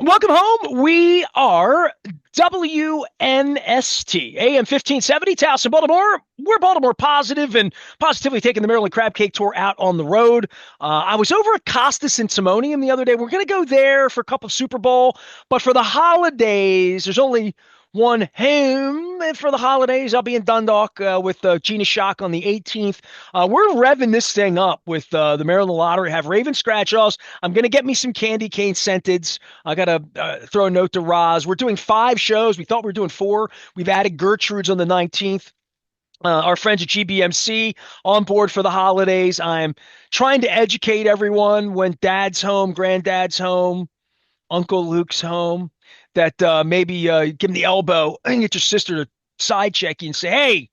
Welcome home. We are WNST, AM 1570, Towson, Baltimore. We're Baltimore positive and positively taking the Maryland Crab Cake Tour out on the road. I was over at Costas and Simonium the other day. We're going to go there for a cup of Super Bowl, but for the holidays, there's only one home. And for the holidays, I'll be in Dundalk with Gina Shock on the 18th. We're revving this thing up with the Maryland Lottery. Have Raven scratch-offs. I'm going to get me some candy cane scenteds. I got to throw a note to Roz. We're doing 5 shows. We thought we were doing 4. We've added Gertrude's on the 19th. Our friends at GBMC on board for the holidays. I'm trying to educate everyone when dad's home, granddad's home, Uncle Luke's home, that maybe give him the elbow and get your sister to side check you and say, hey,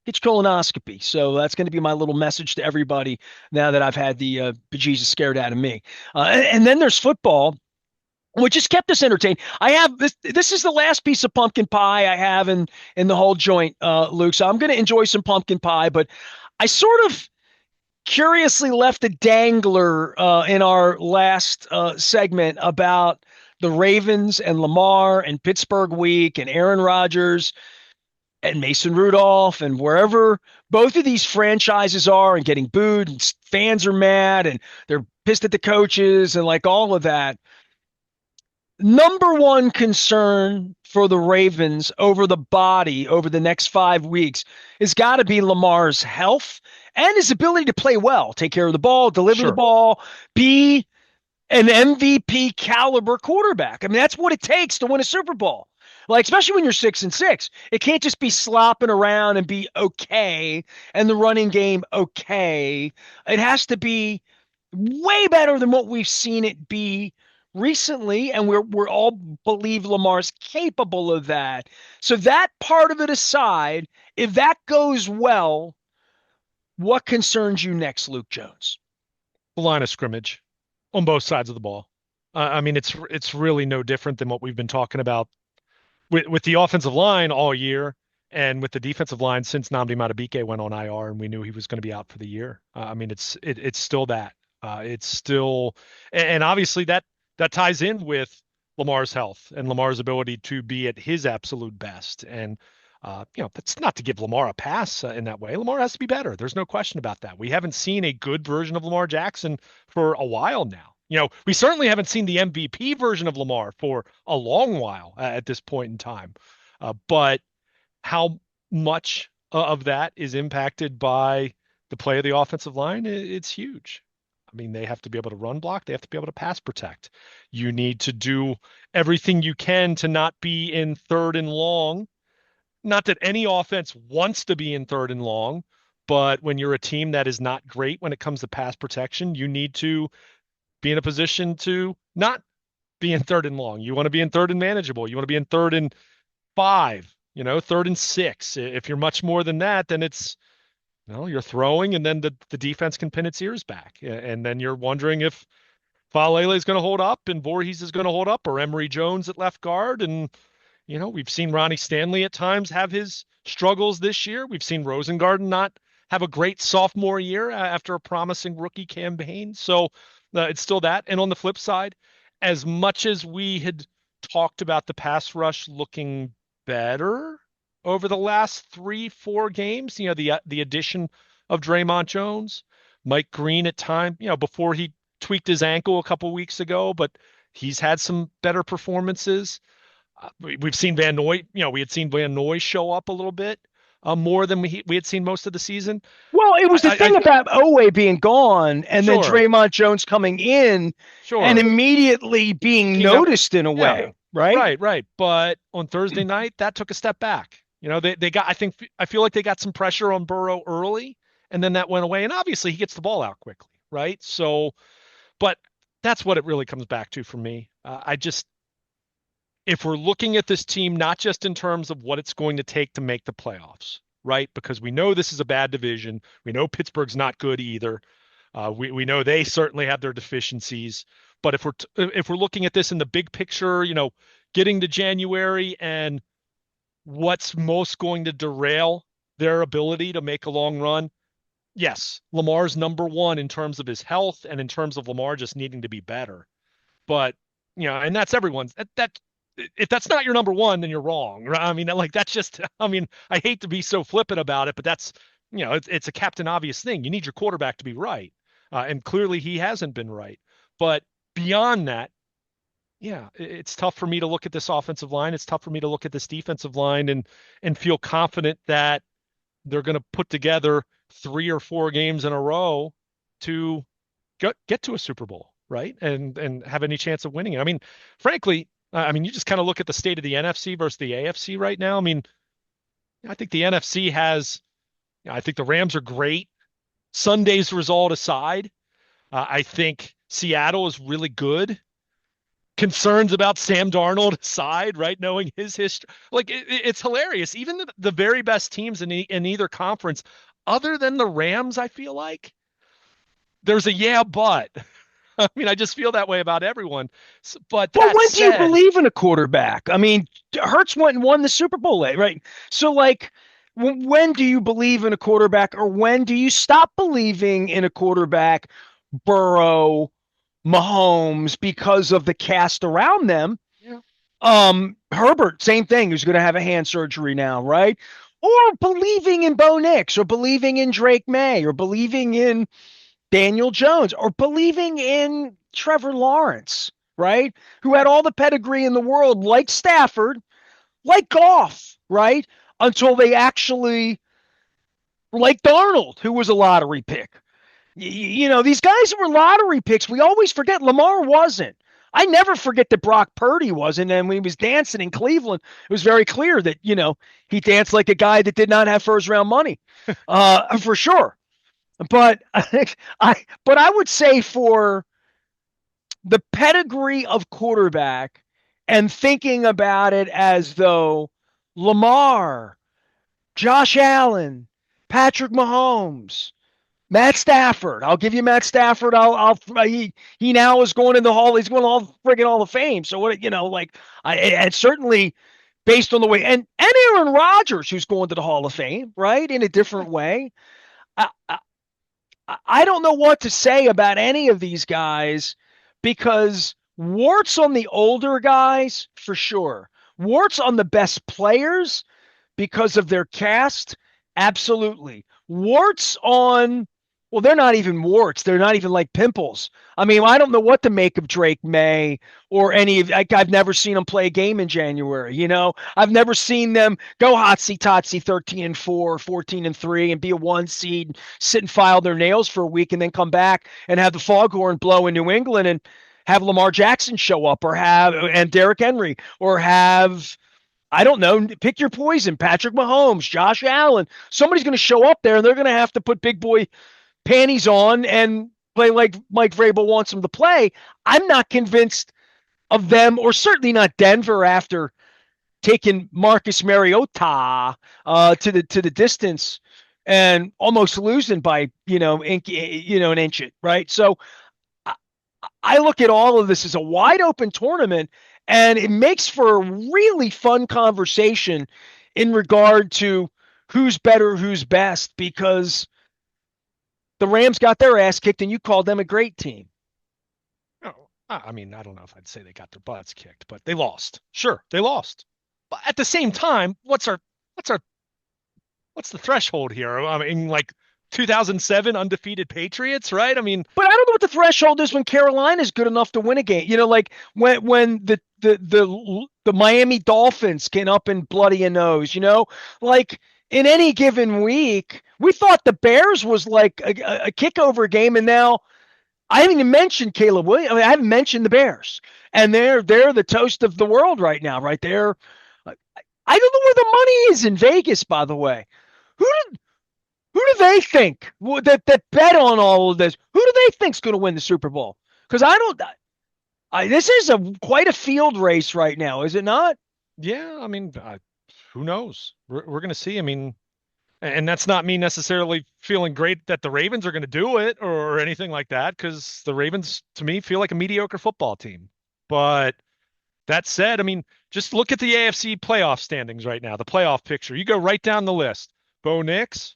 get your colonoscopy. So that's going to be my little message to everybody now that I've had the bejesus scared out of me. And then there's football, which has kept us entertained. I have this. This is the last piece of pumpkin pie I have in the whole joint, Luke. So I'm going to enjoy some pumpkin pie. But I sort of curiously left a dangler in our last segment about the Ravens and Lamar and Pittsburgh week and Aaron Rodgers and Mason Rudolph and wherever both of these franchises are and getting booed and fans are mad and they're pissed at the coaches and like all of that. Number one concern for the Ravens over the body over the next 5 weeks has got to be Lamar's health and his ability to play well, take care of the ball, deliver the Sure. ball, be an MVP caliber quarterback. I mean, that's what it takes to win a Super Bowl. Like, especially when you're 6-6, it can't just be slopping around and be okay and the running game okay. It has to be way better than what we've seen it be recently, and we're all believe Lamar's capable of that. So that part of it aside, if that goes well, what concerns you next, Luke Jones? The line of scrimmage on both sides of the ball. I mean, it's really no different than what we've been talking about with the offensive line all year and with the defensive line since Nnamdi Madubuike went on IR and we knew he was going to be out for the year. I mean, it's still that. It's still, and obviously that ties in with Lamar's health and Lamar's ability to be at his absolute best. And that's not to give Lamar a pass in that way. Lamar has to be better. There's no question about that. We haven't seen a good version of Lamar Jackson for a while now. We certainly haven't seen the MVP version of Lamar for a long while at this point in time. But how much of that is impacted by the play of the offensive line? It's huge. I mean, they have to be able to run block. They have to be able to pass protect. You need to do everything you can to not be in third and long. Not that any offense wants to be in third and long, but when you're a team that is not great when it comes to pass protection, you need to be in a position to not be in third and long. You want to be in third and manageable. You want to be in third and 5, third and 6. If you're much more than that, then it's, you're throwing and then the defense can pin its ears back. And then you're wondering if Falele is going to hold up and Voorhees is going to hold up or Emory Jones at left guard. And, we've seen Ronnie Stanley at times have his struggles this year. We've seen Rosengarten not have a great sophomore year after a promising rookie campaign. So it's still that. And on the flip side, as much as we had talked about the pass rush looking better over the last 3-4 games, the addition of Draymond Jones, Mike Green at time, before he tweaked his ankle a couple weeks ago, but he's had some better performances. We've seen Van Noy, we had seen Van Noy show up a little bit more than we had seen most of the season. Well, it was the thing about Oweh being gone and then Sure, Draymond Jones coming in and sure. immediately being Came out, noticed in a yeah, way, right? right. But on Thursday night, that took a step back. I feel like they got some pressure on Burrow early, and then that went away. And obviously, he gets the ball out quickly, right? So, but that's what it really comes back to for me. If we're looking at this team, not just in terms of what it's going to take to make the playoffs, right? Because we know this is a bad division. We know Pittsburgh's not good either. We know they certainly have their deficiencies. But if we're looking at this in the big picture, getting to January and what's most going to derail their ability to make a long run, yes, Lamar's number one in terms of his health and in terms of Lamar just needing to be better. But And that's everyone's. If that's not your number one, then you're wrong. Right? I mean, like that's just. I mean, I hate to be so flippant about it, but that's it's a captain obvious thing. You need your quarterback to be right, and clearly he hasn't been right. But beyond that, yeah, it's tough for me to look at this offensive line. It's tough for me to look at this defensive line and feel confident that they're going to put together 3 or 4 games in a row to get to a Super Bowl, right? And have any chance of winning it. I mean, frankly, I mean, you just kind of look at the state of the NFC versus the AFC right now. I mean, I think the NFC has, I think the Rams are great. Sunday's result aside, I think Seattle is really good. Concerns about Sam Darnold aside, right? Knowing his history, like it's hilarious. Even the very best teams in either conference, other than the Rams, I feel like there's a yeah, but. I mean, I just feel that way about everyone. But Well, that when do you said, believe in a quarterback? I mean, Hurts went and won the Super Bowl, right? So, like, when do you believe in a quarterback, or when do you stop believing in a quarterback, Burrow, Mahomes, because of the cast around them? yeah, Herbert, same thing, who's going to have a hand surgery now, right? Or believing in Bo Nix, or believing in Drake May, or believing in Daniel Jones, or believing in Trevor Lawrence, right? Who had all the pedigree in the world, like Stafford, like Goff, right? Until they actually, like Darnold, who was a lottery pick. These guys who were lottery picks, we always forget. Lamar wasn't. I never forget that Brock Purdy wasn't. And when he was dancing in Cleveland, it was very clear that, he danced like a guy that did not have first round money, for sure. But I would say for the pedigree of quarterback and thinking about it as though Lamar, Josh Allen, Patrick Mahomes, Matt Stafford. I'll give you Matt Stafford. He now is going in the hall. He's going all friggin' Hall of Fame. So what and certainly based on the way and Aaron Rodgers, who's going to the Hall of Fame, right, in a different way. I, I don't know what to say about any of these guys because warts on the older guys, for sure. Warts on the best players because of their cast, absolutely. Warts on, well, they're not even warts. They're not even like pimples. I mean, I don't know what to make of Drake May or any of, like, I've never seen them play a game in January. I've never seen them go hotsy totsy 13-4, 14-3, and be a 1 seed, sit and file their nails for a week, and then come back and have the foghorn blow in New England and have Lamar Jackson show up, and Derrick Henry, or have, I don't know, pick your poison, Patrick Mahomes, Josh Allen. Somebody's going to show up there and they're going to have to put big boy panties on and play like Mike Vrabel wants them to play. I'm not convinced of them, or certainly not Denver after taking Marcus Mariota to the distance and almost losing by an inch it, right? So I look at all of this as a wide open tournament, and it makes for a really fun conversation in regard to who's better, who's best, because the Rams got their ass kicked and you called them a great team. oh, I mean, I don't know if I'd say they got their butts kicked, but they lost. Sure, they lost. But at the same time, what's the threshold here? I mean, like 2007 undefeated Patriots, right? I mean, But I don't know what the threshold is when Carolina's good enough to win a game. Like when the Miami Dolphins came up and bloody a nose. Like in any given week, we thought the Bears was like a kickover game, and now I haven't even mentioned Caleb Williams. I mean, I haven't mentioned the Bears, and they're the toast of the world right now, right there. I don't know where the money is in Vegas, by the way. Who did who do they think that bet on all of this? Who do they think's going to win the Super Bowl? Because I don't. This is quite a field race right now, is it not? yeah, I mean, who knows? We're going to see. I mean, and that's not me necessarily feeling great that the Ravens are going to do it or anything like that, because the Ravens, to me, feel like a mediocre football team. But that said, I mean, just look at the AFC playoff standings right now, the playoff picture. You go right down the list. Bo Nix,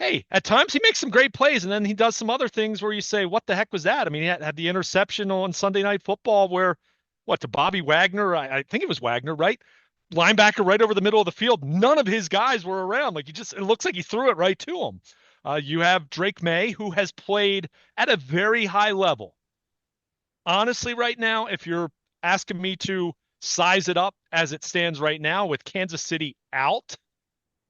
hey, at times he makes some great plays, and then he does some other things where you say, what the heck was that? I mean, he had the interception on Sunday Night Football where, to Bobby Wagner. I think it was Wagner, right? Linebacker right over the middle of the field. None of his guys were around. Like it looks like he threw it right to him. You have Drake May, who has played at a very high level. Honestly, right now, if you're asking me to size it up as it stands right now, with Kansas City out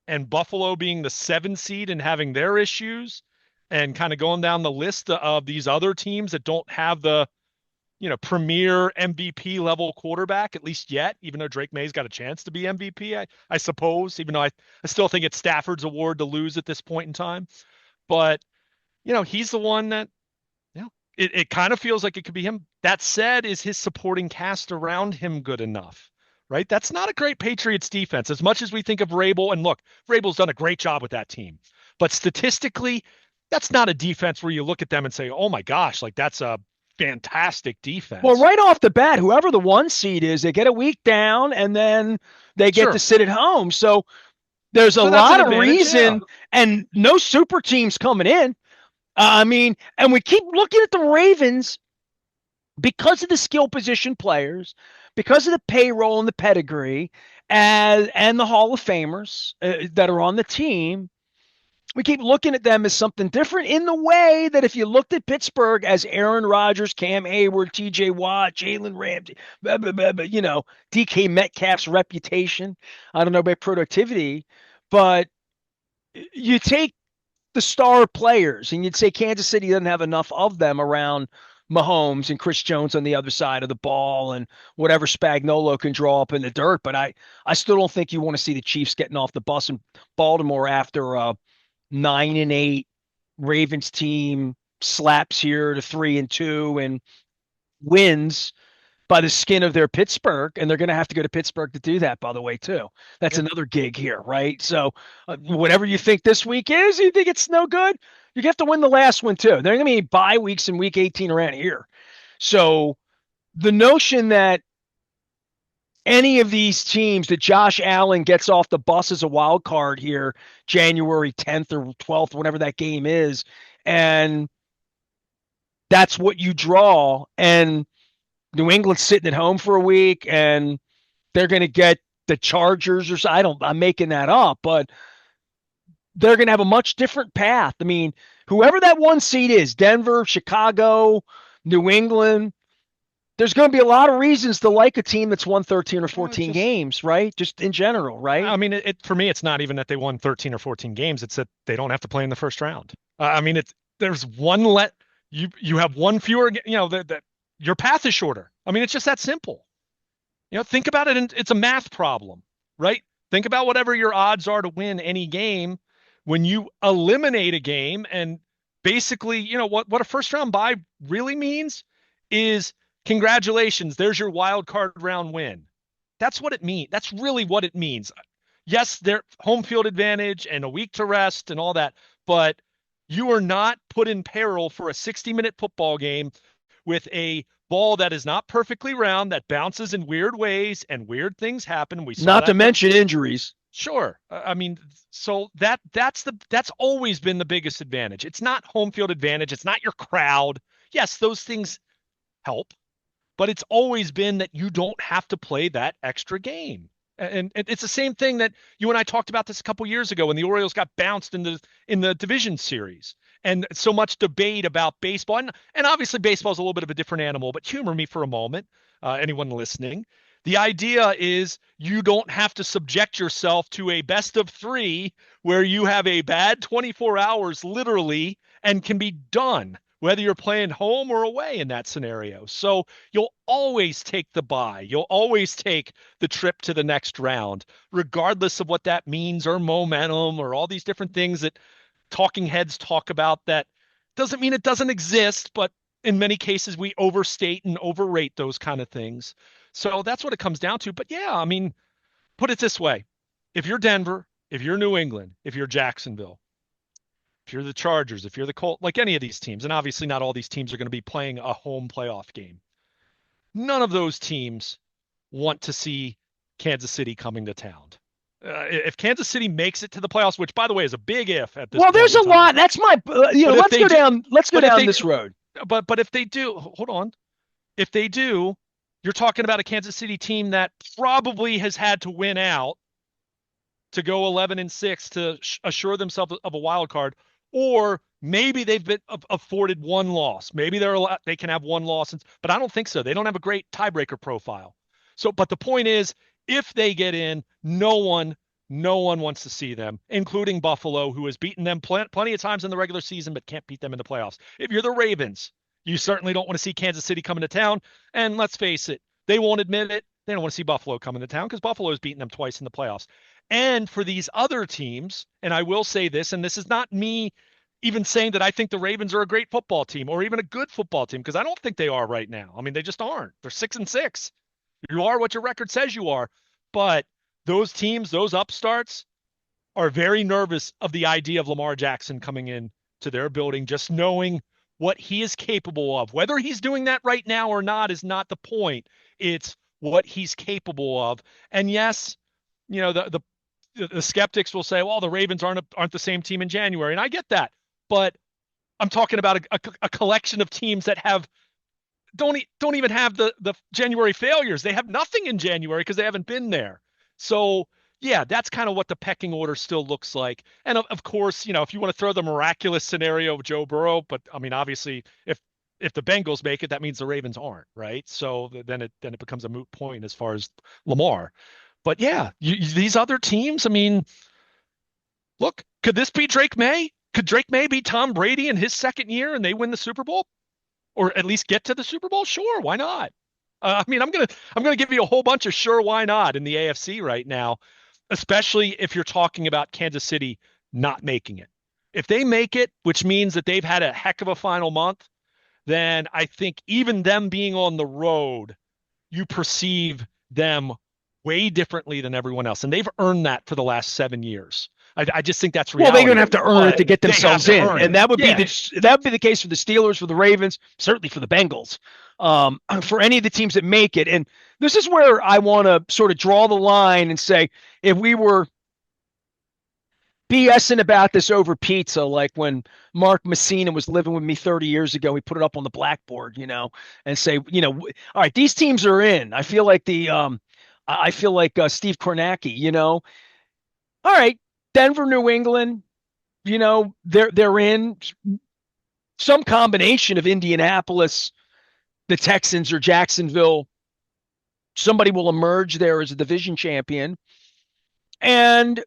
and Buffalo being the 7 seed and having their issues, and kind of going down the list of these other teams that don't have the, premier MVP level quarterback, at least yet, even though Drake May's got a chance to be MVP, I suppose, even though I still think it's Stafford's award to lose at this point in time. But, he's the one that, it kind of feels like it could be him. That said, is his supporting cast around him good enough? Right? That's not a great Patriots defense. As much as we think of Vrabel, and look, Vrabel's done a great job with that team. But statistically, that's not a defense where you look at them and say, oh my gosh, like that's a fantastic defense. Well, right off the bat, whoever the 1 seed is, they get a week down and then they get to sit at home. So there's a lot of reason, and no super teams coming in. And we keep looking at the Ravens because of the skill position players, because of the payroll and the pedigree, and the Hall of Famers that are on the team. We keep looking at them as something different, in the way that if you looked at Pittsburgh as Aaron Rodgers, Cam Hayward, TJ Watt, Jalen Ramsey, DK Metcalf's reputation. I don't know about productivity, but you take the star players and you'd say Kansas City doesn't have enough of them around Mahomes and Chris Jones on the other side of the ball and whatever Spagnuolo can draw up in the dirt. But I still don't think you want to see the Chiefs getting off the bus in Baltimore after 9-8 Ravens team slaps here to 3-2 and wins by the skin of their Pittsburgh. And they're going to have to go to Pittsburgh to do that, by the way, too. That's another gig here, right? So whatever you think this week is, you think it's no good, you have to win the last one, too. There are going to be bye weeks in week 18 around here. So the notion that any of these teams, that Josh Allen gets off the bus as a wild card here January 10th or 12th, whatever that game is, and that's what you draw, and New England's sitting at home for a week and they're going to get the Chargers or so. I'm making that up, but they're going to have a much different path. I mean, whoever that 1 seed is, Denver, Chicago, New England, there's going to be a lot of reasons to like a team that's won 13 or 14 games, right? Just in general, right? I mean, for me, it's not even that they won 13 or 14 games. It's that they don't have to play in the first round. There's one you have one fewer, that your path is shorter. I mean, it's just that simple. Think about it. And it's a math problem, right? Think about whatever your odds are to win any game when you eliminate a game. And basically, what a first round bye really means is, congratulations, there's your wild card round win. That's what it means. That's really what it means. Yes, their home field advantage and a week to rest and all that, but you are not put in peril for a 60-minute football game with a ball that is not perfectly round, that bounces in weird ways, and weird things happen. We saw not to mention injuries. Sure. So that's always been the biggest advantage. It's not home field advantage. It's not your crowd. Yes, those things help, but it's always been that you don't have to play that extra game. And it's the same thing that you and I talked about this a couple years ago when the Orioles got bounced in the division series, and so much debate about baseball. And obviously baseball is a little bit of a different animal, but humor me for a moment, anyone listening. The idea is you don't have to subject yourself to a best of 3 where you have a bad 24 hours literally and can be done, whether you're playing home or away in that scenario. So you'll always take the bye. You'll always take the trip to the next round, regardless of what that means, or momentum, or all these different things that talking heads talk about. That doesn't mean it doesn't exist, but in many cases we overstate and overrate those kind of things. So that's what it comes down to. But yeah, I mean, put it this way. If you're Denver, if you're New England, if you're Jacksonville, if you're the Chargers, if you're the Colts, like any of these teams, and obviously not all these teams are going to be playing a home playoff game, none of those teams want to see Kansas City coming to town. If Kansas City makes it to the playoffs, which, by the way, is a big if at this point. Well, there's a lot. That's my, let's go down this road. But if they do, hold on. If they do, you're talking about a Kansas City team that probably has had to win out to go 11-6 to assure themselves of a wild card, or maybe they've been afforded one loss. Maybe they can have one loss, but I don't think so. They don't have a great tiebreaker profile. So, but the point is, if they get in, no one wants to see them, including Buffalo, who has beaten them plenty of times in the regular season, but can't beat them in the playoffs. If you're the Ravens, you certainly don't want to see Kansas City coming to town. And let's face it, they won't admit it. They don't want to see Buffalo coming to town because Buffalo has beaten them twice in the playoffs. And for these other teams, and I will say this, and this is not me even saying that I think the Ravens are a great football team or even a good football team, because I don't think they are right now. I mean, they just aren't. They're 6-6. You are what your record says you are. But those teams, those upstarts, are very nervous of the idea of Lamar Jackson coming in to their building, just knowing what he is capable of. Whether he's doing that right now or not is not the point. It's what he's capable of. And yes, you know, the skeptics will say, well, the Ravens aren't the same team in January. And I get that. But I'm talking about a collection of teams that don't even have the January failures. They have nothing in January because they haven't been there. So yeah, that's kind of what the pecking order still looks like. And of course, you know, if you want to throw the miraculous scenario of Joe Burrow, but I mean, obviously, if the Bengals make it, that means the Ravens aren't, right? So then it becomes a moot point as far as Lamar. But yeah, these other teams, I mean, look, could this be Drake May? Could Drake May be Tom Brady in his second year and they win the Super Bowl? Or at least get to the Super Bowl? Sure, why not? I mean, I'm gonna give you a whole bunch of sure why not in the AFC right now, especially if you're talking about Kansas City not making it. If they make it, which means that they've had a heck of a final month, then I think even them being on the road, you perceive them way differently than everyone else. And they've earned that for the last 7 years. I just think that's reality. Well, they're going to have to earn it to get themselves in, and that would be the case for the Steelers, for the Ravens, certainly for the Bengals, for any of the teams that make it. And this is where I want to sort of draw the line and say, if we were BSing about this over pizza, like when Mark Messina was living with me 30 years ago, we put it up on the blackboard, you know, and say, you know, all right, these teams are in. I feel like Steve Kornacki, you know, all right. Denver, New England, you know, they're in. Some combination of Indianapolis, the Texans, or Jacksonville. Somebody will emerge there as a division champion. And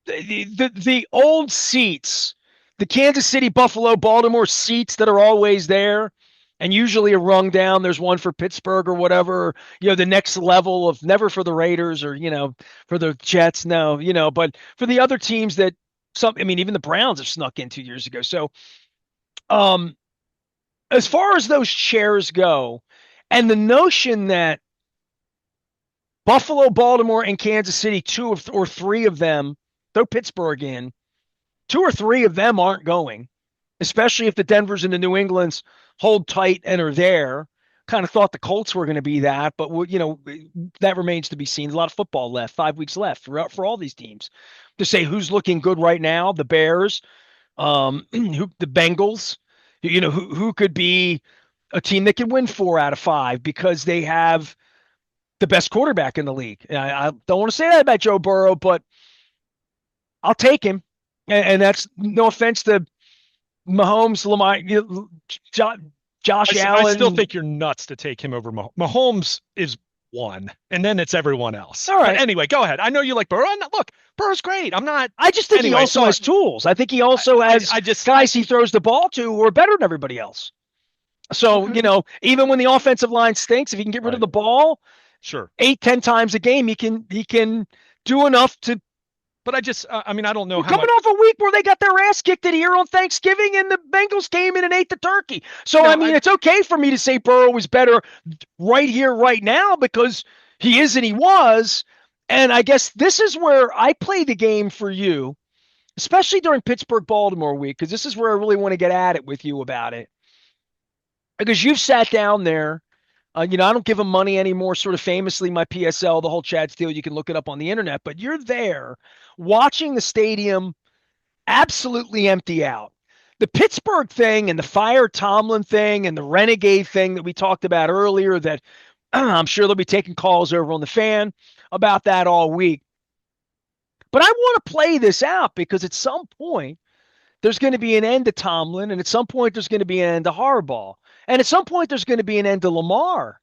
the old seats, the Kansas City, Buffalo, Baltimore seats that are always there, and usually are rung down. There's one for Pittsburgh or whatever, you know, the next level of, never for the Raiders or, you know, for the Jets. No, you know, but for the other teams that even the Browns have snuck in 2 years ago. So, as far as those chairs go, and the notion that Buffalo, Baltimore, and Kansas City, two or three of them, throw Pittsburgh in, two or three of them aren't going, especially if the Denvers and the New Englands hold tight and are there. Kind of thought the Colts were going to be that, but you know, that remains to be seen. A lot of football left, 5 weeks left for all these teams to say who's looking good right now. The Bears, the Bengals, you know, who could be a team that can win 4 out of 5 because they have the best quarterback in the league. I don't want to say that about Joe Burrow, but I'll take him. And that's no offense to Mahomes, Lamar, Josh Allen. I still think you're nuts to take him over Mahomes. Mahomes is one, and then it's everyone else. All right. But anyway, go ahead. I know you like Burrow. Look, Burrow's great. I'm not. I just think he also has tools. I think he also has guys he throws the ball to who are better than everybody else. So, you know, even when the offensive line stinks, if he can get rid of the ball, sure, 8-10 times a game, he can do enough to. But I don't know. We're coming off a week where they got their ass kicked at here on Thanksgiving, and the Bengals came in and ate the turkey. So, it's okay for me to say Burrow was better right here, right now, because he is and he was. And I guess this is where I play the game for you, especially during Pittsburgh-Baltimore week, because this is where I really want to get at it with you about it. Because you've sat down there. You know, I don't give him money anymore, sort of famously, my PSL, the whole Chad Steele, you can look it up on the internet, but you're there watching the stadium absolutely empty out. The Pittsburgh thing and the fire Tomlin thing and the renegade thing that we talked about earlier, that I'm sure they'll be taking calls over on the fan about that all week. But I want to play this out because at some point, there's going to be an end to Tomlin, and at some point, there's going to be an end to Harbaugh. And at some point, there's going to be an end to Lamar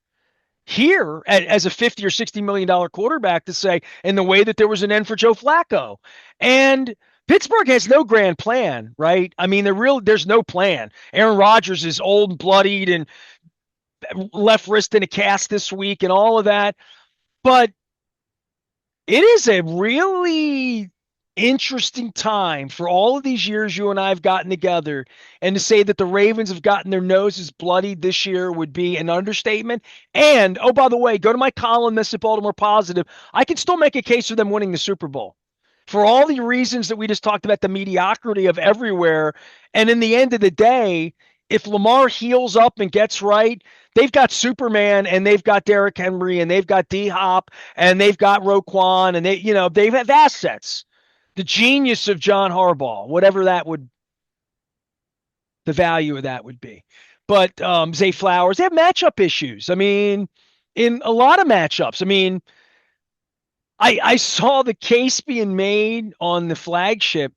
here as a 50 or $60 million quarterback to say, in the way that there was an end for Joe Flacco. And Pittsburgh has no grand plan, right? I mean, there's no plan. Aaron Rodgers is old and bloodied and left wrist in a cast this week and all of that. But it is a really interesting time for all of these years you and I have gotten together. And to say that the Ravens have gotten their noses bloodied this year would be an understatement. And, oh, by the way, go to my columnist at Baltimore Positive. I can still make a case for them winning the Super Bowl for all the reasons that we just talked about, the mediocrity of everywhere. And in the end of the day, if Lamar heals up and gets right, they've got Superman and they've got Derrick Henry and they've got D-Hop and they've got Roquan and they have assets. The genius of John Harbaugh, whatever the value of that would be. But Zay Flowers, they have matchup issues. I mean, in a lot of matchups. I mean, I saw the case being made on the flagship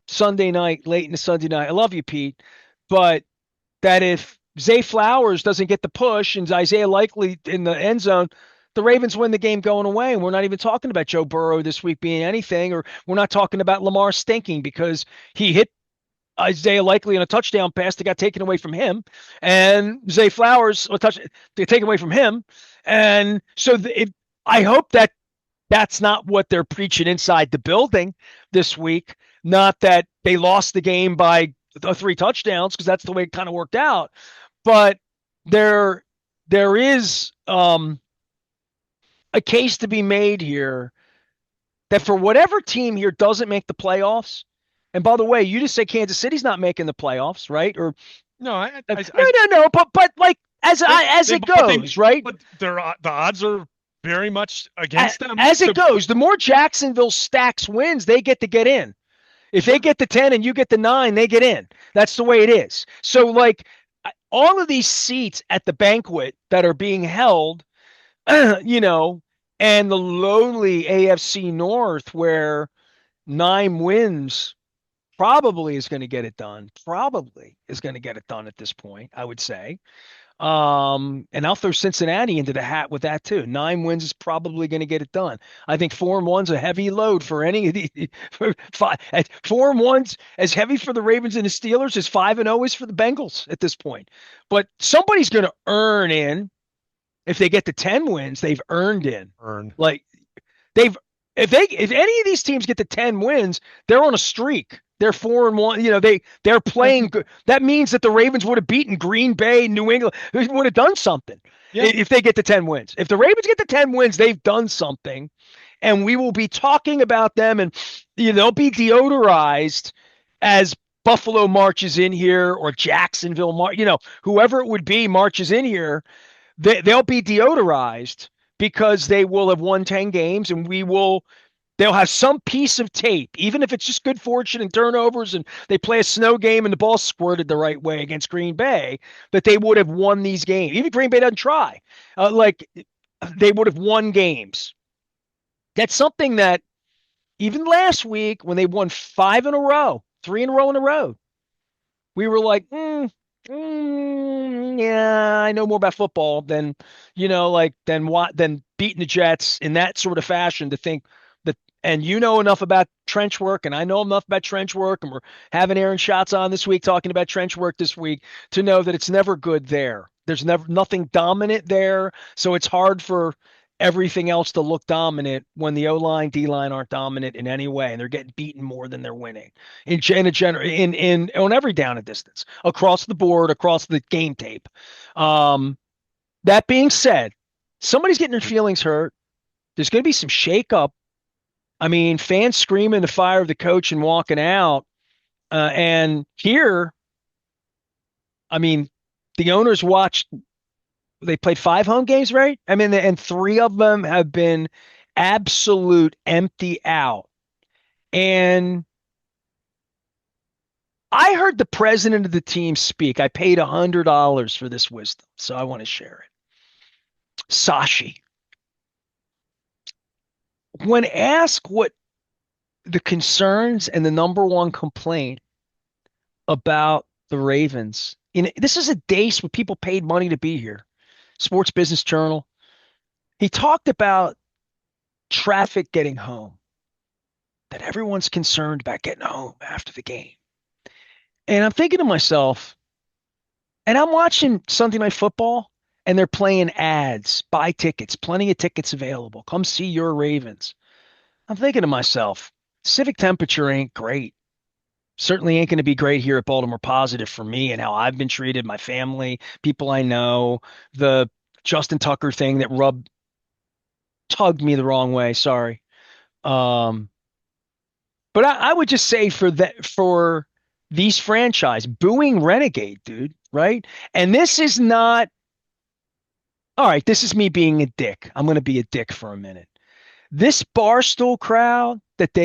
Sunday night, late in the Sunday night. I love you, Pete. But that if Zay Flowers doesn't get the push and Isaiah Likely in the end zone, the Ravens win the game going away. And we're not even talking about Joe Burrow this week being anything, or we're not talking about Lamar stinking because he hit Isaiah Likely on a touchdown pass that got taken away from him, and Zay Flowers a touch they taken away from him. And so I hope that that's not what they're preaching inside the building this week. Not that they lost the game by 3 touchdowns, because that's the way it kind of worked out. But there is a case to be made here that for whatever team here doesn't make the playoffs, and by the way, you just say Kansas City's not making the playoffs, right? Or No, no, but like as it goes, right? But the odds are very much against them. As it goes, the more Jacksonville stacks wins, they get to get in. If they get the 10 and you get the 9, they get in. That's the way it is. So, like, all of these seats at the banquet that are being held, and the lowly AFC North where 9 wins probably is going to get it done. Probably is going to get it done at this point, I would say. And I'll throw Cincinnati into the hat with that too. 9 wins is probably going to get it done. I think 4-1's a heavy load for any of the 4-1's as heavy for the Ravens and the Steelers as 5-0 is for the Bengals at this point. But somebody's going to earn in. If they get to 10 wins, they've earned in. Like if any of these teams get to 10 wins, they're on a streak. They're 4-1. They're playing good. That means that the Ravens would have beaten Green Bay, New England. They would have done something if they get to 10 wins. If the Ravens get to 10 wins, they've done something, and we will be talking about them, and they'll be deodorized as Buffalo marches in here or Jacksonville, whoever it would be marches in here. They'll be deodorized because they will have won 10 games, and they'll have some piece of tape, even if it's just good fortune and turnovers and they play a snow game and the ball squirted the right way against Green Bay, that they would have won these games. Even Green Bay doesn't try. They would have won games. That's something that even last week when they won 5 in a row, 3 in a row, we were like, yeah, I know more about football than beating the Jets in that sort of fashion to think that, and enough about trench work, and I know enough about trench work, and we're having Aaron Schatz on this week talking about trench work this week to know that it's never good there. There's nothing dominant there, so it's hard for everything else to look dominant when the O-line, D-line aren't dominant in any way, and they're getting beaten more than they're winning on every down and distance across the board, across the game tape. That being said, somebody's getting their feelings hurt. There's going to be some shakeup. I mean, fans screaming to fire the coach and walking out. And here, I mean, the owners watched. They played 5 home games, right? I mean, and 3 of them have been absolute empty out. And I heard the president of the team speak. I paid $100 for this wisdom, so I want to share it. Sashi. When asked what the concerns and the number one complaint about the Ravens, this is a days when people paid money to be here. Sports Business Journal. He talked about traffic getting home, that everyone's concerned about getting home after the game. And I'm thinking to myself, and I'm watching Sunday Night Football, and they're playing ads, buy tickets, plenty of tickets available. Come see your Ravens. I'm thinking to myself, civic temperature ain't great. Certainly ain't going to be great here at Baltimore Positive for me and how I've been treated, my family, people I know, the Justin Tucker thing that tugged me the wrong way. Sorry. Um, but I would just say for these franchise booing Renegade, dude, right? And this is not all right. This is me being a dick. I'm going to be a dick for a minute. This Barstool crowd that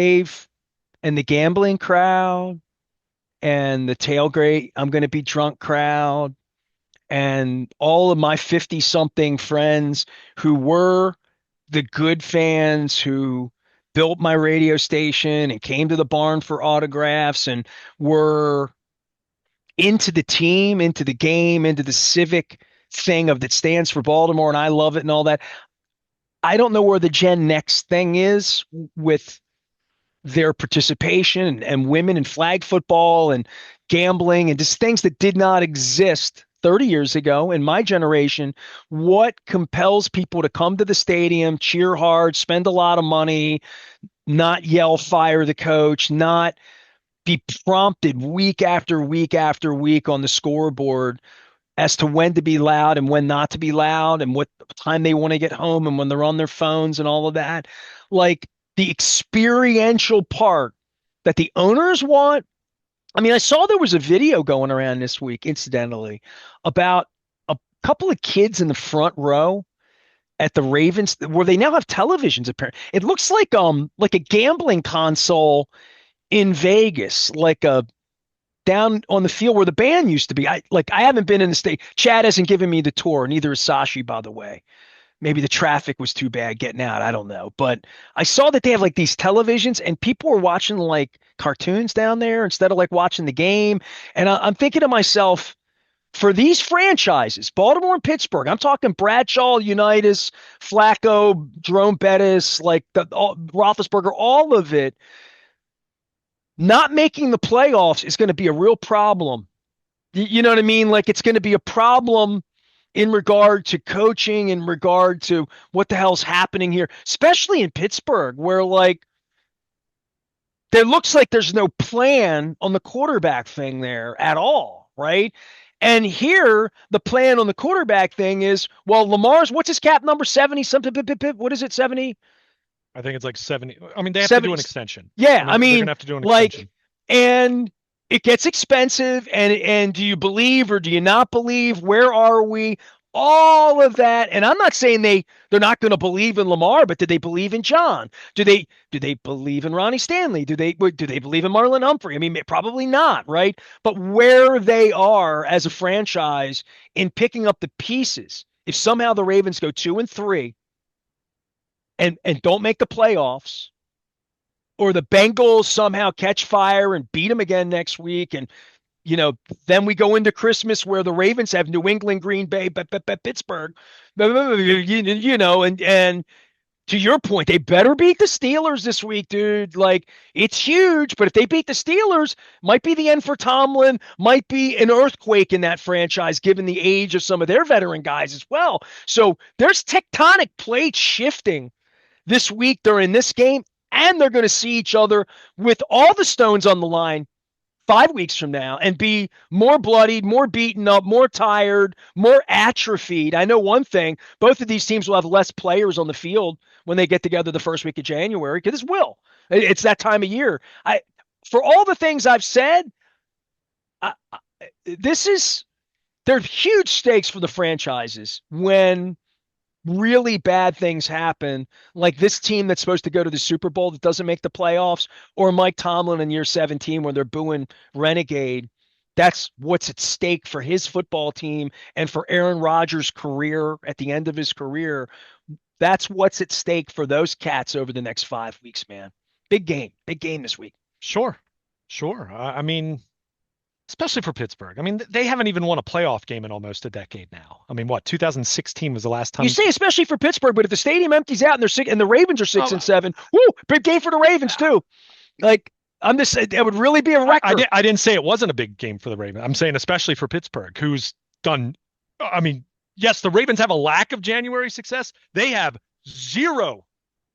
and the gambling crowd and the tailgate, I'm going to be drunk crowd and all of my 50 something friends who were the good fans who built my radio station and came to the barn for autographs and were into the team, into the game, into the civic thing of that stands for Baltimore and I love it and all that. I don't know where the Gen Next thing is with their participation and women in flag football and gambling and just things that did not exist 30 years ago in my generation. What compels people to come to the stadium, cheer hard, spend a lot of money, not yell, fire the coach, not be prompted week after week after week on the scoreboard as to when to be loud and when not to be loud and what time they want to get home and when they're on their phones and all of that. Like the experiential part that the owners want. I mean, I saw there was a video going around this week, incidentally, about a couple of kids in the front row at the Ravens where they now have televisions apparently. It looks like a gambling console in Vegas, like a down on the field where the band used to be. I haven't been in the state. Chad hasn't given me the tour, neither is Sashi, by the way. Maybe the traffic was too bad getting out. I don't know. But I saw that they have like these televisions and people were watching like cartoons down there instead of like watching the game. And I'm thinking to myself, for these franchises, Baltimore and Pittsburgh, I'm talking Bradshaw, Unitas, Flacco, Jerome Bettis, like Roethlisberger, all of it, not making the playoffs is going to be a real problem. You know what I mean? Like it's going to be a problem in regard to coaching, in regard to what the hell's happening here, especially in Pittsburgh, where like there looks like there's no plan on the quarterback thing there at all, right? And here, the plan on the quarterback thing is, well, what's his cap number? 70 something, what is it, 70? I think it's like 70. I mean, they have to do an extension. Yeah, I mean, they're gonna have to do an like, extension. and it gets expensive. And do you believe or do you not believe? Where are we? All of that. And I'm not saying they're not going to believe in Lamar, but do they believe in John? Do they believe in Ronnie Stanley? Do they believe in Marlon Humphrey? I mean, probably not, right? But where they are as a franchise in picking up the pieces, if somehow the Ravens go 2-3 and don't make the playoffs, or the Bengals somehow catch fire and beat them again next week, and then we go into Christmas where the Ravens have New England, Green Bay, Pittsburgh, and to your point, they better beat the Steelers this week, dude. Like it's huge, but if they beat the Steelers, might be the end for Tomlin, might be an earthquake in that franchise, given the age of some of their veteran guys as well. So there's tectonic plates shifting this week during this game, and they're going to see each other with all the stones on the line 5 weeks from now and be more bloodied, more beaten up, more tired, more atrophied. I know one thing, both of these teams will have less players on the field when they get together the first week of January, because it's that time of year. For all the things I've said, there's huge stakes for the franchises when really bad things happen, like this team that's supposed to go to the Super Bowl that doesn't make the playoffs, or Mike Tomlin in year 17 when they're booing Renegade That's what's at stake for his football team and for Aaron Rodgers' career at the end of his career. That's what's at stake for those cats over the next 5 weeks, man. Big game this week. Sure, sure. I mean, especially for Pittsburgh. I mean, they haven't even won a playoff game in almost a decade now. I mean, what, 2016 was the last You time? say especially for Pittsburgh, but if the stadium empties out and they're sick and the Ravens are six Oh, and seven, whoo, big game for the Ravens too. Like I'm just saying, it would really be a record. I didn't say it wasn't a big game for the Ravens. I'm saying especially for Pittsburgh, who's done. I mean, yes, the Ravens have a lack of January success. They have zero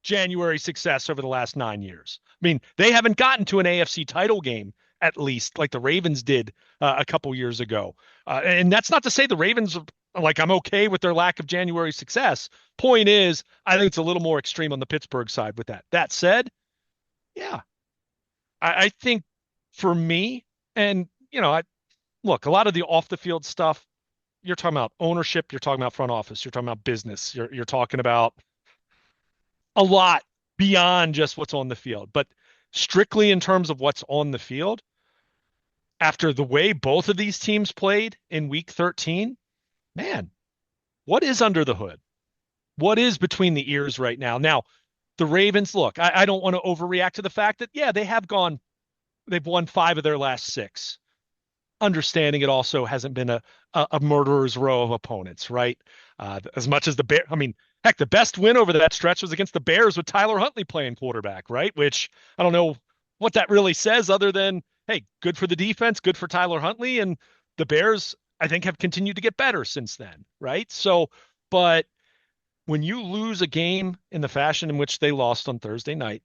January success over the last 9 years. I mean, they haven't gotten to an AFC title game, at least, like the Ravens did a couple years ago. And that's not to say the Ravens are like, I'm okay with their lack of January success. Point is, I think it's a little more extreme on the Pittsburgh side with that. That said, yeah, I think for me, and look, a lot of the off the field stuff, you're talking about ownership, you're talking about front office, you're talking about business, you're talking about a lot beyond just what's on the field. But strictly in terms of what's on the field, after the way both of these teams played in week 13, man, what is under the hood? What is between the ears right now? Now, the Ravens, look, I don't want to overreact to the fact that, yeah, they've won 5 of their last 6. Understanding it also hasn't been a murderer's row of opponents, right? As much as the Bears, I mean, heck, the best win over that stretch was against the Bears with Tyler Huntley playing quarterback, right? Which I don't know what that really says other than, hey, good for the defense, good for Tyler Huntley. And the Bears, I think, have continued to get better since then, right? So, but when you lose a game in the fashion in which they lost on Thursday night,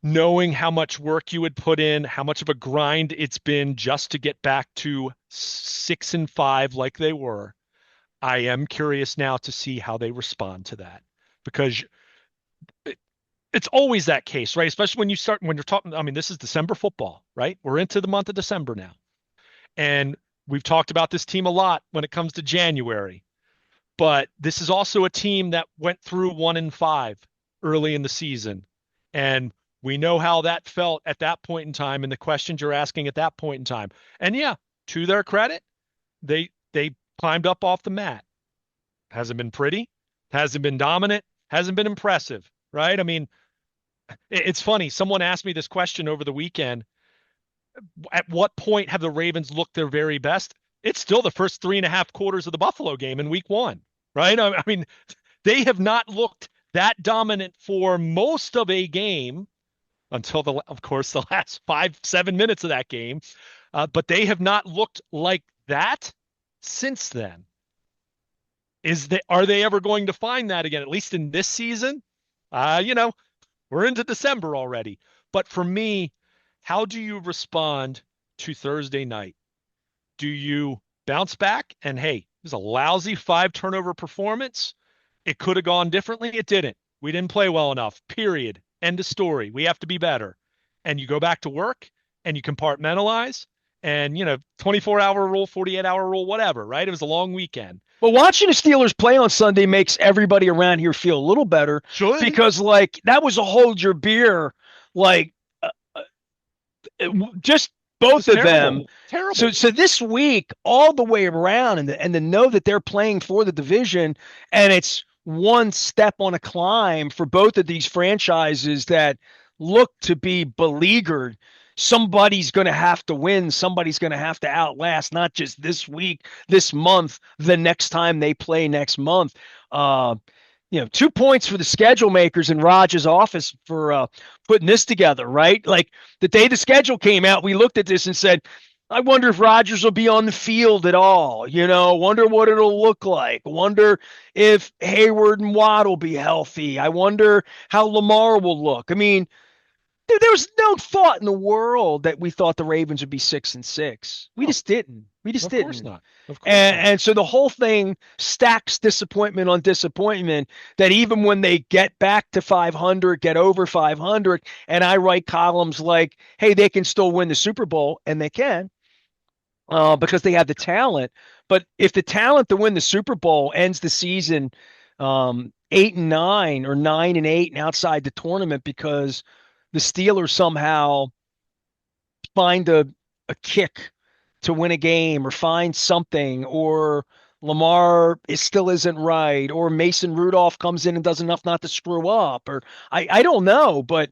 knowing how much work you would put in, how much of a grind it's been just to get back to 6-5 like they were, I am curious now to see how they respond to that, because it's always that case, right? Especially when you're talking, I mean, this is December football, right? We're into the month of December now. And we've talked about this team a lot when it comes to January, but this is also a team that went through 1-5 early in the season. And we know how that felt at that point in time and the questions you're asking at that point in time. And yeah, to their credit, they climbed up off the mat. Hasn't been pretty, hasn't been dominant, hasn't been impressive, right? I mean, it's funny. Someone asked me this question over the weekend. At what point have the Ravens looked their very best? It's still the first 3.5 quarters of the Buffalo game in week 1, right? I mean, they have not looked that dominant for most of a game until of course, the last 5-7 minutes of that game. But they have not looked like that since then. Are they ever going to find that again? At least in this season? We're into December already. But for me, how do you respond to Thursday night? Do you bounce back and, hey, it was a lousy 5 turnover performance? It could have gone differently. It didn't. We didn't play well enough, period. End of story. We have to be better. And you go back to work and you compartmentalize and, 24-hour rule, 48-hour rule, whatever, right? It was a long weekend. Well, watching the Steelers play on Sunday makes everybody around here feel a little better. Should. Because, like, that was a hold your beer, like, just both of them. Terrible. So this week, all the way around, and to know that they're playing for the division, and it's one step on a climb for both of these franchises that look to be beleaguered. Somebody's going to have to win. Somebody's going to have to outlast, not just this week, this month, the next time they play next month. 2 points for the schedule makers in Rodgers' office for putting this together, right? Like the day the schedule came out, we looked at this and said, I wonder if Rodgers will be on the field at all. Wonder what it'll look like. Wonder if Hayward and Watt will be healthy. I wonder how Lamar will look. I mean, there was no thought in the world that we thought the Ravens would be 6-6. We just didn't. We just didn't. Of course not. Of course not. And so the whole thing stacks disappointment on disappointment, that even when they get back to 500, get over 500, and I write columns like, hey, they can still win the Super Bowl, and they can, because they have the talent. But if the talent to win the Super Bowl ends the season 8-9 or 9-8 and outside the tournament because the Steelers somehow find a kick to win a game or find something, or Lamar still isn't right, or Mason Rudolph comes in and does enough not to screw up, or I don't know, but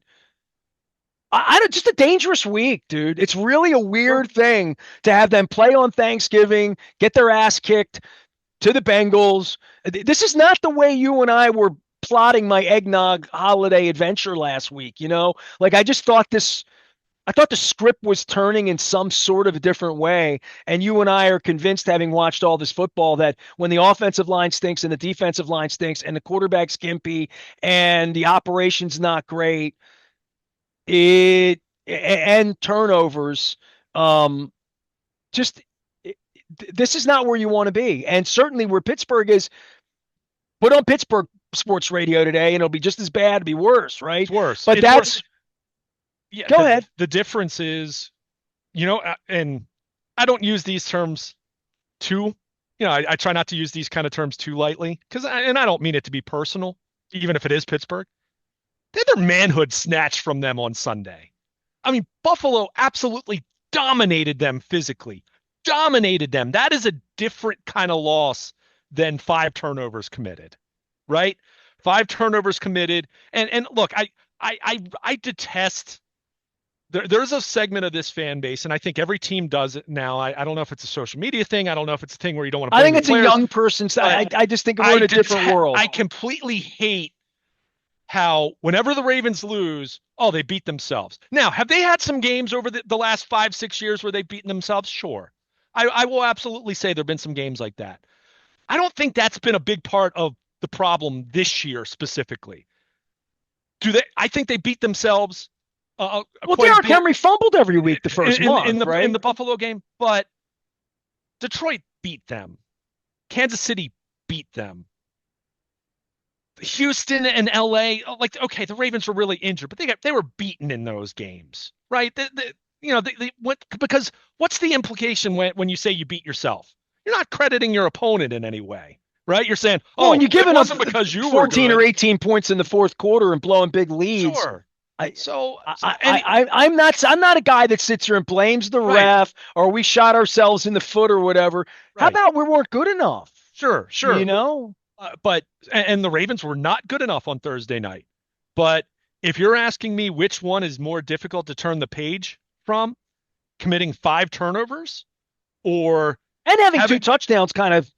I don't, just a dangerous week, dude. It's really a weird thing to have them play on Thanksgiving, get their ass kicked to the Bengals. This is not the way you and I were plotting my eggnog holiday adventure last week, you know? Like I thought the script was turning in some sort of a different way. And you and I are convinced, having watched all this football, that when the offensive line stinks and the defensive line stinks and the quarterback's skimpy and the operation's not great, it and turnovers, just this is not where you want to be. And certainly where Pittsburgh is, put on Pittsburgh sports radio today, and it'll be just as bad, it'll be worse, right? It's worse. But It's that's worse. Yeah, go ahead. The difference is, and I don't use these terms too, I try not to use these kind of terms too lightly and I don't mean it to be personal, even if it is Pittsburgh. They had their manhood snatched from them on Sunday. I mean, Buffalo absolutely dominated them physically, dominated them. That is a different kind of loss than 5 turnovers committed, right? 5 turnovers committed. And look, I detest. There's a segment of this fan base, and I think every team does it now. I don't know if it's a social media thing. I don't know if it's a thing where you don't want to. I think it's a young person's. I just think we're in a different world. I completely hate how whenever the Ravens lose, they beat themselves. Now, have they had some games over the last 5-6 years where they've beaten themselves? Sure. I will absolutely say there have been some games like that. I don't think that's been a big part of the problem this year specifically. I think they beat themselves. Well, Derrick Henry fumbled every week the first month, right? In the Buffalo game, but Detroit beat them. Kansas City beat them. Houston and LA, okay, the Ravens were really injured, but they were beaten in those games, right? Because what's the implication when you say you beat yourself? You're not crediting your opponent in any way, right? You're saying, when you're giving up because you 14 or 18 points in the fourth quarter and blowing big leads. Sure. I'm not a guy that sits here and blames the ref or we shot ourselves in the foot or whatever. Right. How about we weren't good enough? Sure. But the Ravens were not good enough on Thursday night. But if you're asking me which one is more difficult to turn the page from, committing 5 turnovers or having 2 touchdowns kind of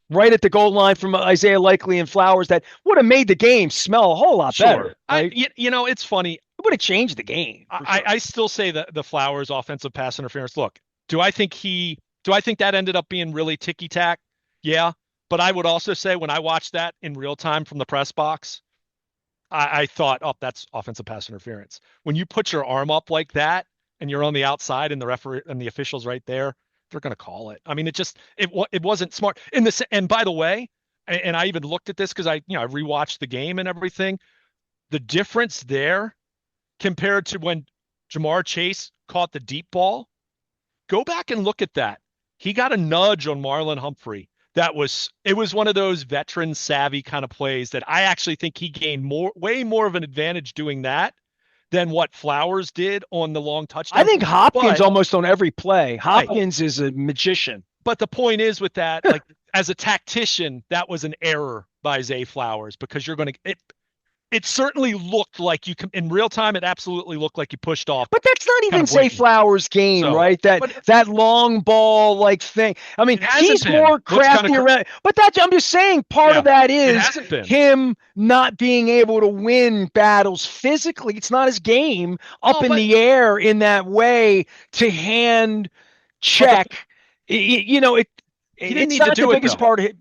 right at the goal line from Isaiah Likely and Flowers that would have made the game smell a whole lot better. Right? It's funny. It would have changed the game. I still say that the Flowers offensive pass interference. Look, do I think that ended up being really ticky-tack? Yeah. But I would also say when I watched that in real time from the press box, I thought, that's offensive pass interference. When you put your arm up like that and you're on the outside and the referee and the official's right there, they're going to call it. I mean, it wasn't smart. And by the way, and I even looked at this because I rewatched the game and everything. The difference there compared to when Jamar Chase caught the deep ball, go back and look at that. He got a nudge on Marlon Humphrey. It was one of those veteran savvy kind of plays that I actually think he gained way more of an advantage doing that than what Flowers did on the long touchdown. I think Hopkins almost on every play. Hopkins is a magician. But the point is with that, as a tactician, that was an error by Zay Flowers because you're going to it certainly looked like you in real time. It absolutely looked like you pushed off. But that's not even Zay Flowers' game, right? That long ball thing. I mean, he's more crafty around. But I'm just saying part of that is him not being able to win battles physically. It's not his game in the air in that way to hand check. He didn't need to do it. Biggest part of it.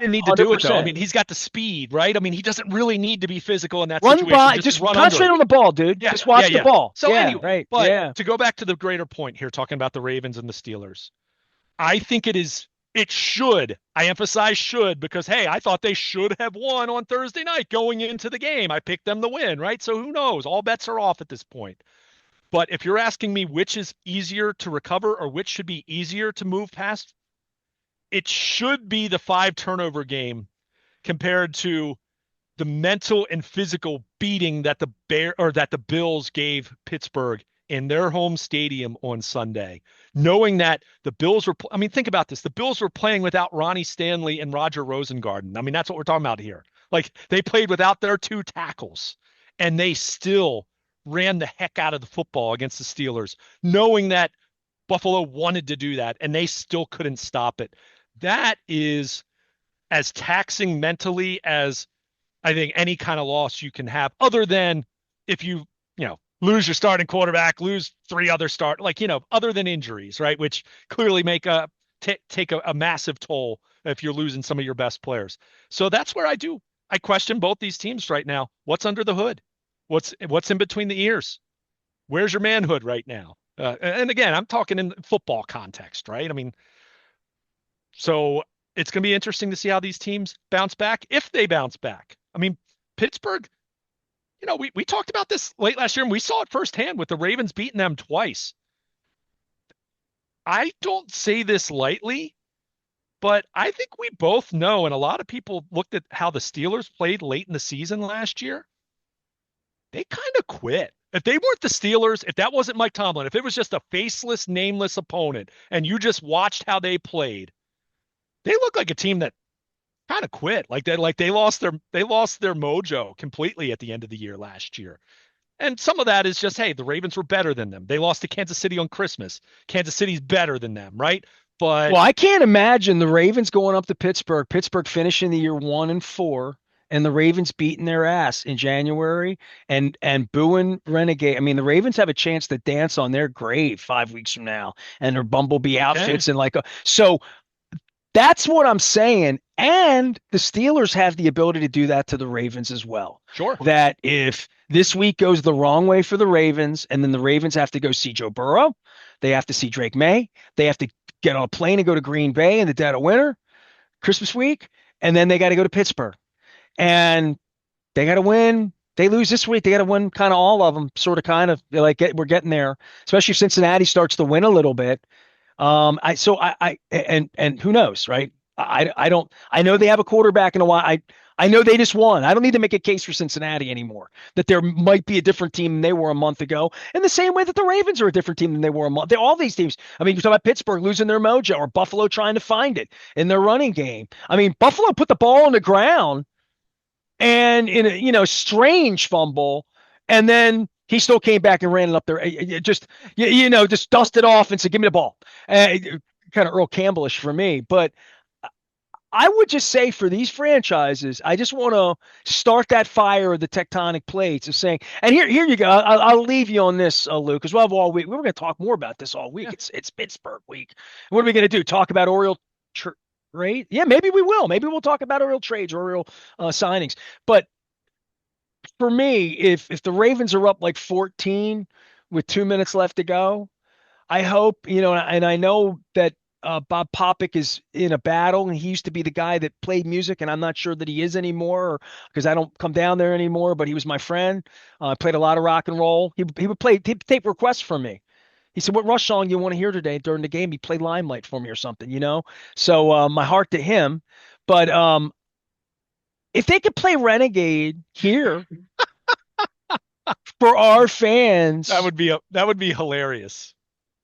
Didn't need to 100%. Do it though. I mean, he's got the speed, right? I mean, he doesn't really need to be physical in that situation. Just concentrate on the ball, dude. Just watch the ball. So anyway, to go back to the greater point here, talking about the Ravens and the Steelers, I think it should. I emphasize should because hey, I thought they should have won on Thursday night going into the game. I picked them to win, right? So who knows? All bets are off at this point. But if you're asking me which is easier to recover or which should be easier to move past, it should be the 5 turnover game compared to the mental and physical beating that the Bills gave Pittsburgh in their home stadium on Sunday, knowing that the Bills were, I mean, think about this. The Bills were playing without Ronnie Stanley and Roger Rosengarten. I mean, that's what we're talking about here. Like they played without their two tackles and they still ran the heck out of the football against the Steelers, knowing that Buffalo wanted to do that and they still couldn't stop it. That is as taxing mentally as I think any kind of loss you can have, other than if you lose your starting quarterback, lose three other other than injuries, right? Which clearly make take a massive toll if you're losing some of your best players. So that's where I question both these teams right now. What's under the hood? What's in between the ears? Where's your manhood right now? And again, I'm talking in football context, right? I mean, so it's going to be interesting to see how these teams bounce back, if they bounce back. I mean, Pittsburgh, we talked about this late last year and we saw it firsthand with the Ravens beating them twice. I don't say this lightly, but I think we both know, and a lot of people looked at how the Steelers played late in the season last year. They kind of quit. If they weren't the Steelers, if that wasn't Mike Tomlin, if it was just a faceless, nameless opponent, and you just watched how they played, they look like a team that kind of quit. They lost their mojo completely at the end of the year last year. And some of that is just, hey, the Ravens were better than them. They lost to Kansas City on Christmas. Kansas City's better than them, right? But Well, I can't imagine the Ravens going up to Pittsburgh finishing the year 1-4, and the Ravens beating their ass in January and booing Renegade. I mean, the Ravens have a chance to dance on their grave 5 weeks from now, and their bumblebee outfits and so. That's what I'm saying. And the Steelers have the ability to do that to the Ravens as well. Sure. That if this week goes the wrong way for the Ravens, and then the Ravens have to go see Joe Burrow, they have to see Drake May, they have to get on a plane and go to Green Bay in the dead of winter, Christmas week, and then they got to go to Pittsburgh. And they got to win. They lose this week. They got to win kind of all of them, sort of, kind of. We're getting there, especially if Cincinnati starts to win a little bit. And who knows, right? I know they have a quarterback in a while. I know they just won. I don't need to make a case for Cincinnati anymore, that there might be a different team than they were a month ago. In the same way that the Ravens are a different team than they were a month. All these teams. I mean, you talk about Pittsburgh losing their mojo, or Buffalo trying to find it in their running game. I mean, Buffalo put the ball on the ground and in a strange fumble, and then he still came back and ran it up there. Just dust it off and said, "Give me the ball." Kind of Earl Campbellish for me, but I would just say for these franchises, I just want to start that fire of the tectonic plates of saying, and here you go. I'll leave you on this, Luke, because we'll have all week. We're going to talk more about this all week. Yeah. It's Pittsburgh week. What are we going to do? Talk about Oriole trade? Yeah, maybe we will. Maybe we'll talk about Oriole trades, Oriole signings. But for me, if the Ravens are up like 14 with 2 minutes left to go, I hope, and I know that Bob Popick is in a battle, and he used to be the guy that played music, and I'm not sure that he is anymore, because I don't come down there anymore, but he was my friend. Played a lot of rock and roll. He'd take requests from me. He said, "What Rush song you want to hear today during the game?" He played Limelight for me or something. So my heart to him. But if they could play Renegade here for our fans, that would be hilarious.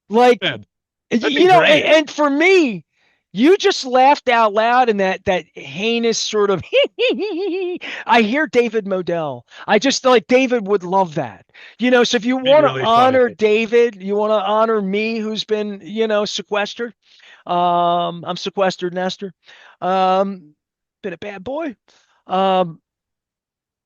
Like, Man, and for me, you just laughed out loud in that heinous sort of I hear David Modell. I just like David would love that. So if you want to honor David, you want to honor me, who's been, sequestered. I'm sequestered, Nestor. Been a bad boy. Yeah,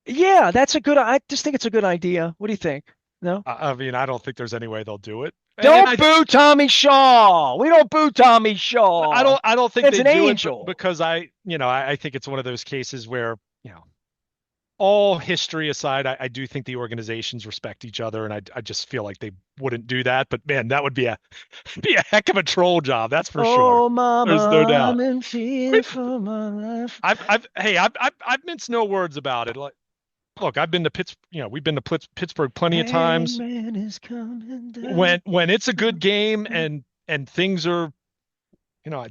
I just think it's a good idea. What do you think? No? I mean, I don't think there's any way they'll do it. Don't boo Tommy Shaw. We don't boo Tommy Shaw. I don't think it's they an do angel. It because I think it's one of those cases where, all history aside, I do think the organizations respect each other, and I just feel like they wouldn't do that. But man, that would be a heck of a troll job. That's for sure. Oh, mama, there's no doubt. I'm in fear for my life. I've minced no words about it. Like, look, I've been to we've been to Pittsburgh plenty of times. When it's a good game and things are,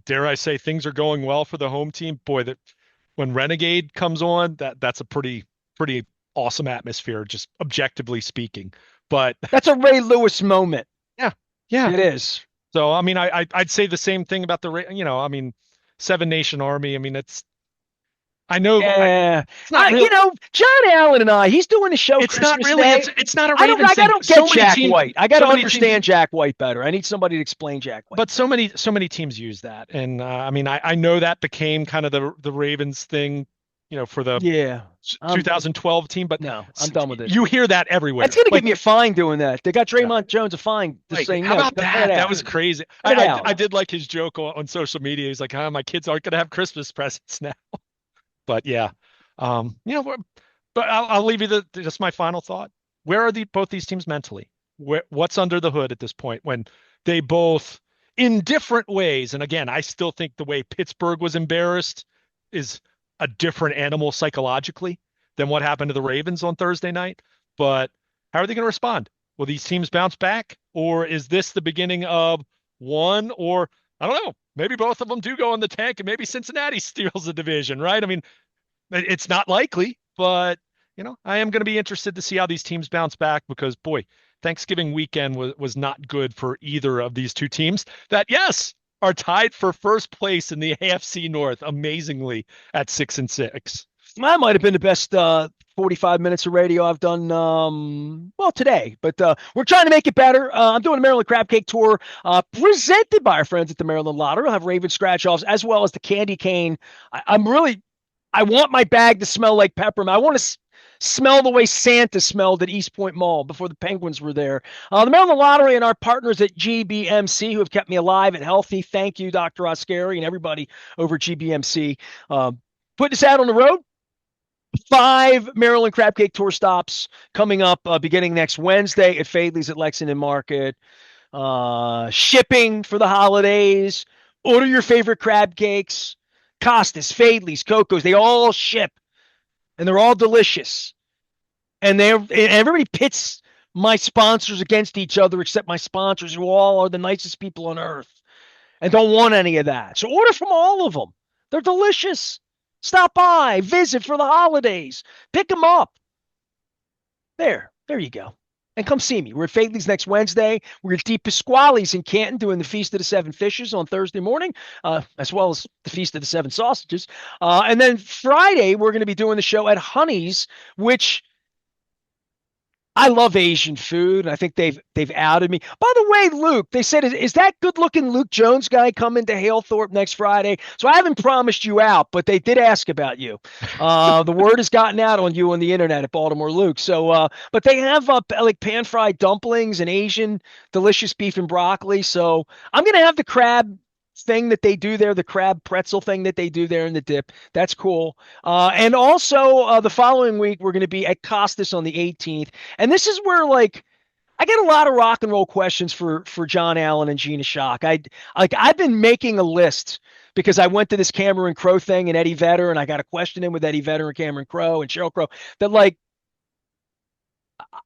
dare I say, things are going well for the home team. Boy, that when Renegade comes on, that's a pretty awesome atmosphere, just objectively speaking. But That's a Ray Lewis moment. yeah, yeah. It is. So I mean, I'd say the same thing about I mean, Seven Nation Army. I mean, I know Yeah. it's not real. John Allen and he's doing the show It's not Christmas really. Day. It's not a I don't, Ravens I thing. don't So get many Jack teams. White. I got to So many teams. understand Jack White better. I need somebody to explain Jack White. But so many teams use that, and I mean, I know that became kind of the Ravens thing, for the Yeah. 2012 team. But No, I'm done with it. you hear that everywhere. That's going to get me a fine doing that. They got Draymond Jones a fine just Like, saying how no. about that? That was crazy. Cut it out. I did like his joke on social media. He's like, my kids aren't going to have Christmas presents now. But yeah, but I'll leave you just my final thought. Where are both these teams mentally? What's under the hood at this point when they both, in different ways, and again, I still think the way Pittsburgh was embarrassed is a different animal psychologically than what happened to the Ravens on Thursday night. But how are they going to respond? Will these teams bounce back, or is this the beginning of one? Or I don't know. Maybe both of them do go in the tank, and maybe Cincinnati steals the division, right? I mean, it's not likely, but I am going to be interested to see how these teams bounce back because, boy, Thanksgiving weekend was not good for either of these two teams that, yes, are tied for first place in the AFC North, amazingly, at 6-6. That might have been the best 45 minutes of radio I've done, today. But we're trying to make it better. I'm doing a Maryland Crab Cake Tour presented by our friends at the Maryland Lottery. I'll have Raven scratch-offs as well as the candy cane. I want my bag to smell like peppermint. I want to smell the way Santa smelled at East Point Mall before the Penguins were there. The Maryland Lottery and our partners at GBMC who have kept me alive and healthy. Thank you, Dr. Oscari and everybody over at GBMC. Putting us out on the road. 5 Maryland Crab Cake Tour stops coming up beginning next Wednesday at Fadley's at Lexington Market. Shipping for the holidays. Order your favorite crab cakes. Costas, Fadley's, Coco's, they all ship. And they're all delicious. And everybody pits my sponsors against each other except my sponsors who all are the nicest people on earth and don't want any of that. So order from all of them. They're delicious. Stop by, visit for the holidays. Pick them up. There you go. And come see me. We're at Fadley's next Wednesday. We're at Deep Pasquale's in Canton doing the Feast of the Seven Fishes on Thursday morning, as well as the Feast of the Seven Sausages. And then Friday, we're going to be doing the show at Honey's, which I love Asian food, and I think they've outed me. By the way, Luke, they said, is that good-looking Luke Jones guy coming to Halethorpe next Friday? So I haven't promised you out, but they did ask about you. The word has gotten out on you on the internet at Baltimore Luke. So, but they have like pan-fried dumplings and Asian delicious beef and broccoli. So I'm gonna have the crab thing that they do there, the crab pretzel thing that they do there in the dip. That's cool. And also the following week, we're going to be at Costas on the 18th. And this is where I get a lot of rock and roll questions for John Allen and Gina Shock. I've been making a list because I went to this Cameron Crowe thing and Eddie Vedder, and I got a question in with Eddie Vedder and Cameron Crowe and Sheryl Crow that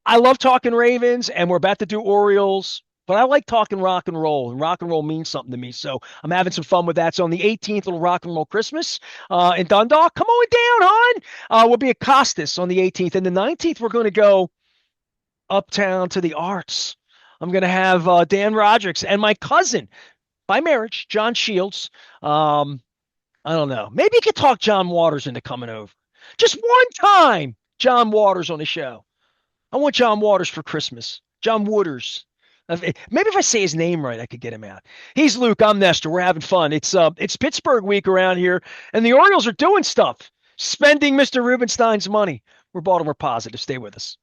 I love talking Ravens and we're about to do Orioles. But I like talking rock and roll means something to me. So I'm having some fun with that. So on the 18th, little rock and roll Christmas in Dundalk. Come on down, hon. We'll be at Costas on the 18th. And the 19th, we're going to go uptown to the Arts. I'm going to have Dan Rodgers and my cousin by marriage, John Shields. I don't know. Maybe you could talk John Waters into coming over. Just one time, John Waters on the show. I want John Waters for Christmas. John Wooters. Maybe if I say his name right, I could get him out. He's Luke. I'm Nestor. We're having fun. It's Pittsburgh week around here, and the Orioles are doing stuff, spending Mr. Rubenstein's money. We're Baltimore positive. Stay with us.